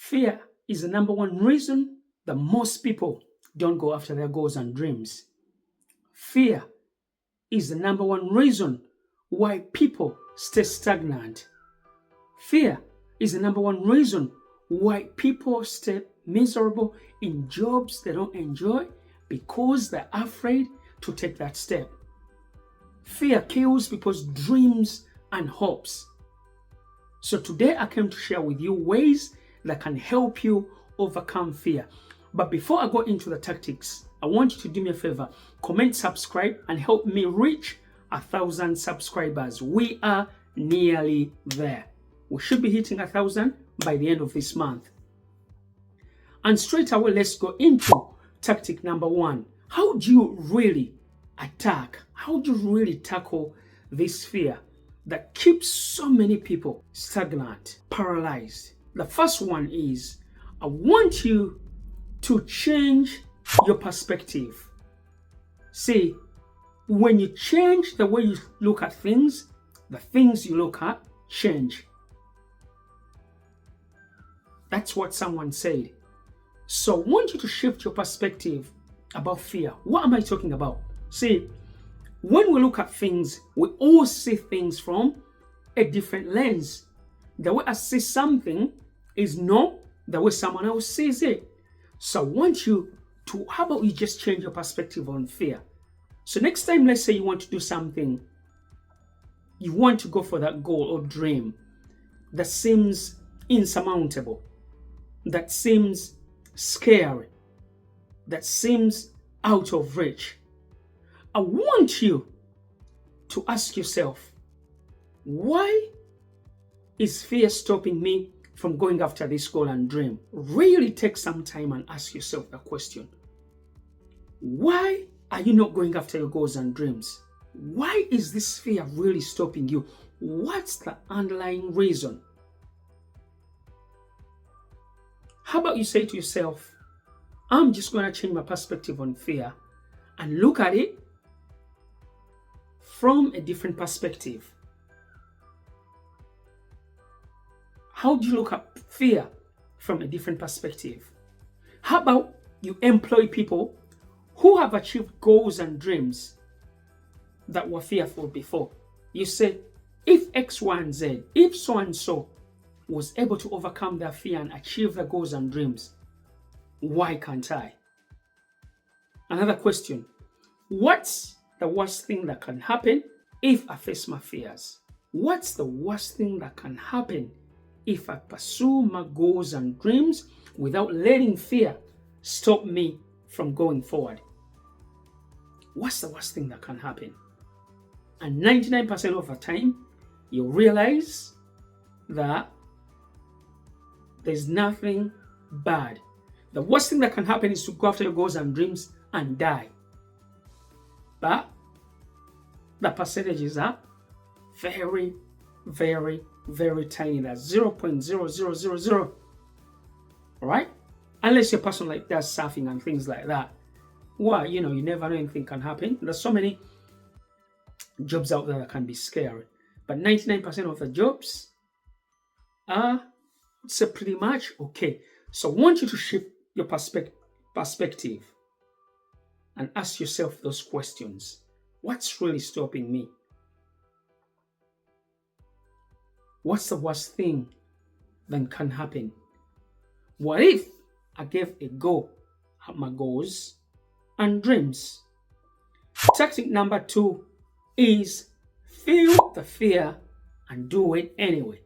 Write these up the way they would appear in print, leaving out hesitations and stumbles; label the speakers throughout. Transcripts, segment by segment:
Speaker 1: Fear is the number one reason that most people don't go after their goals and dreams. Fear is the number one reason why people stay stagnant. Fear is the number one reason why people stay miserable in jobs they don't enjoy because they're afraid to take that step. Fear kills people's dreams and hopes. So today I came to share with you ways that can help you overcome fear. But before I go into the tactics, I want you to do me a favor, comment, subscribe, and help me reach 1,000 subscribers. We are nearly there. We should be hitting 1,000 by the end of this month. And straight away, let's go into tactic number 1. How do you really attack? How do you really tackle this fear that keeps so many people stagnant, paralyzed? The first one is, I want you to change your perspective. See, when you change the way you look at things, the things you look at change. That's what someone said. So I want you to shift your perspective about fear. What am I talking about? See, when we look at things, we all see things from a different lens. The way I see something is not the way someone else sees it. So I want you to, how about you just change your perspective on fear? So next time, let's say you want to do something, you want to go for that goal or dream that seems insurmountable, that seems scary, that seems out of reach. I want you to ask yourself, why is fear stopping me from going after this goal and dream? Really take some time and ask yourself the question. Why are you not going after your goals and dreams? Why is this fear really stopping you? What's the underlying reason? How about you say to yourself, I'm just going to change my perspective on fear and look at it from a different perspective. How do you look at fear from a different perspective? How about you employ people who have achieved goals and dreams that were fearful before? You say, if X, Y, and Z, if so and so was able to overcome their fear and achieve their goals and dreams, why can't I? Another question, what's the worst thing that can happen if I face my fears? What's the worst thing that can happen if I pursue my goals and dreams without letting fear stop me from going forward? What's the worst thing that can happen? And 99% of the time, you'll realize that there's nothing bad. The worst thing that can happen is to go after your goals and dreams and die. But the percentages are very, very, very tiny. That's 0.0000. All right? Unless you're a person like does surfing and things like that. Well, you never know, anything can happen. There's so many jobs out there that can be scary. But 99% of the jobs are, so pretty much okay. So I want you to shift your perspective and ask yourself those questions. What's really stopping me? What's the worst thing that can happen? What if I gave a go at my goals and dreams? Tactic number 2 is feel the fear and do it anyway.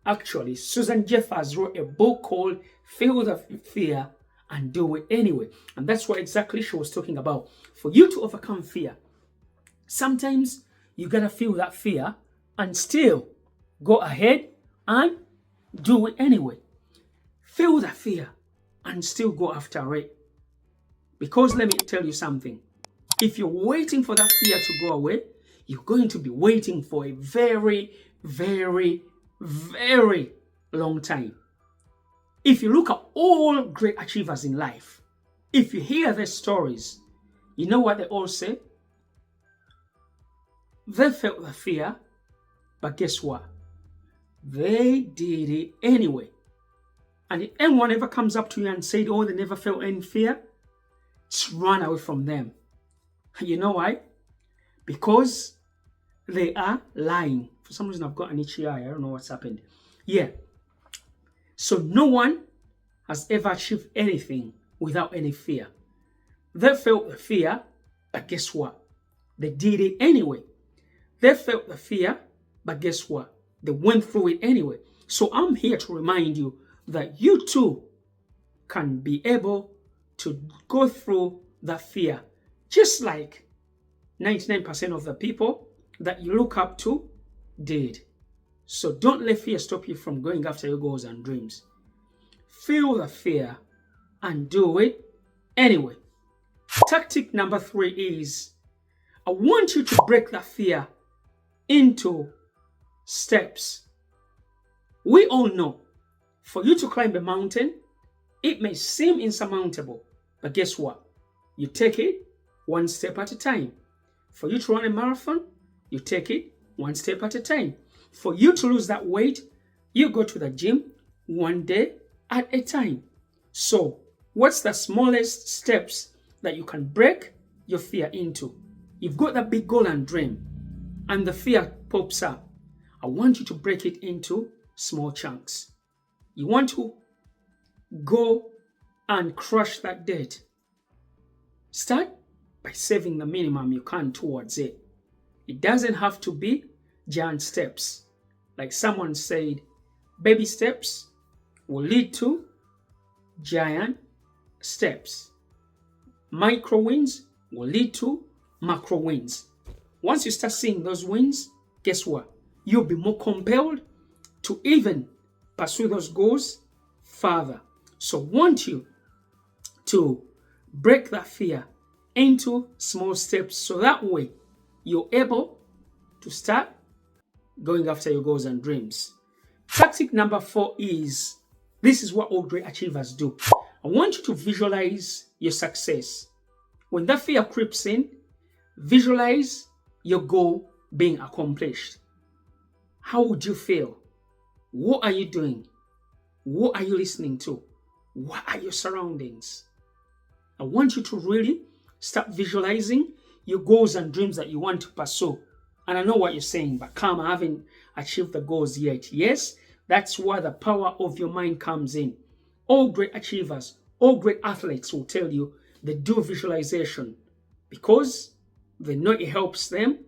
Speaker 1: Actually, Susan Jeffers wrote a book called Feel the Fear and Do It Anyway. And that's what exactly she was talking about. For you to overcome fear, sometimes you gotta feel that fear and still go ahead and do it anyway. Feel the fear and still go after it. Because let me tell you something. If you're waiting for that fear to go away, you're going to be waiting for a very, very, very long time. If you look at all great achievers in life, if you hear their stories, you know what they all say? They felt the fear, but guess what? They did it anyway. And if anyone ever comes up to you and said, oh, they never felt any fear, just run away from them. You know why? Because they are lying. For some reason, I've got an itchy eye. I don't know what's happened. Yeah. So no one has ever achieved anything without any fear. They felt the fear, but guess what? They did it anyway. They felt the fear, but guess what? They went through it anyway. So I'm here to remind you that you too can be able to go through that fear, just like 99% of the people that you look up to did. So don't let fear stop you from going after your goals and dreams. Feel the fear and do it anyway. Tactic number 3 is, I want you to break that fear into steps. We all know, for you to climb a mountain, it may seem insurmountable, but guess what? You take it one step at a time. For you to run a marathon, you take it one step at a time. For you to lose that weight, you go to the gym one day at a time. So, what's the smallest steps that you can break your fear into? You've got that big goal and dream, and the fear pops up. I want you to break it into small chunks. You want to go and crush that debt. Start by saving the minimum you can towards it. It doesn't have to be giant steps. Like someone said, baby steps will lead to giant steps. Micro wins will lead to macro wins. Once you start seeing those wins, guess what? You'll be more compelled to even pursue those goals further. So I want you to break that fear into small steps so that way you're able to start going after your goals and dreams. Tactic number 4 is, this is what all great achievers do. I want you to visualize your success. When that fear creeps in, visualize your goal being accomplished. How would you feel? What are you doing? What are you listening to? What are your surroundings? I want you to really start visualizing your goals and dreams that you want to pursue. And I know what you're saying, but come, I haven't achieved the goals yet. Yes, that's where the power of your mind comes in. All great achievers, all great athletes will tell you they do visualization because they know it helps them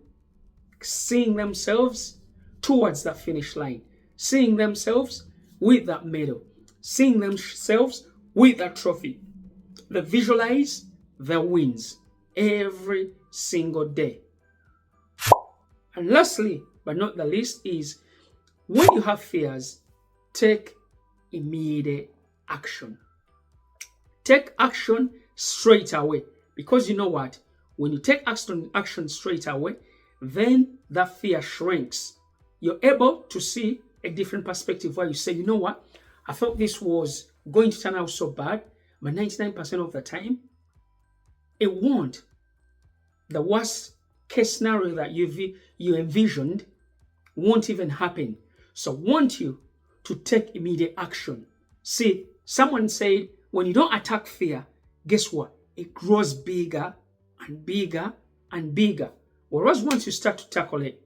Speaker 1: seeing themselves towards that finish line, seeing themselves with that medal, seeing themselves with that trophy. They visualize their wins every single day. And lastly, but not the least, is when you have fears, take immediate action. Take action straight away. Because you know what? When you take action straight away, then that fear shrinks. You're able to see a different perspective where you say, you know what? I thought this was going to turn out so bad, but 99% of the time, it won't. The worst case scenario that you envisioned won't even happen. So I want you to take immediate action. See, someone said, when you don't attack fear, guess what? It grows bigger and bigger and bigger. Whereas once you start to tackle it,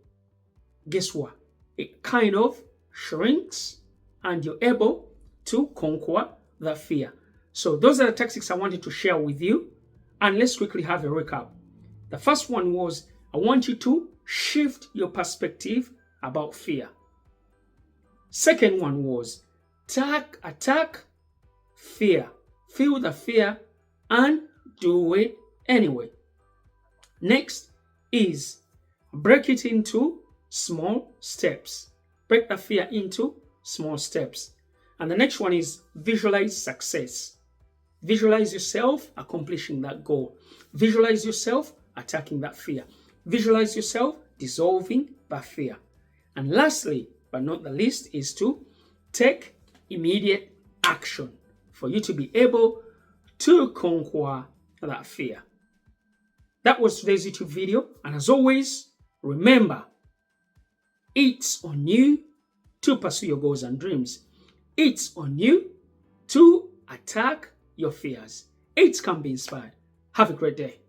Speaker 1: guess what? It kind of shrinks and you're able to conquer that fear. So those are the tactics I wanted to share with you. And let's quickly have a recap. The first one was, I want you to shift your perspective about fear. Second one was, attack fear. Feel the fear and do it anyway. Next is break it into small steps. Break the fear into small steps. And the next one is visualize success. Visualize yourself accomplishing that goal. Visualize yourself attacking that fear. Visualize yourself dissolving that fear. And lastly, but not the least, is to take immediate action for you to be able to conquer that fear. That was today's YouTube video. And as always, remember, it's on you to pursue your goals and dreams. It's on you to attack your fears. It can be inspired. Have a great day.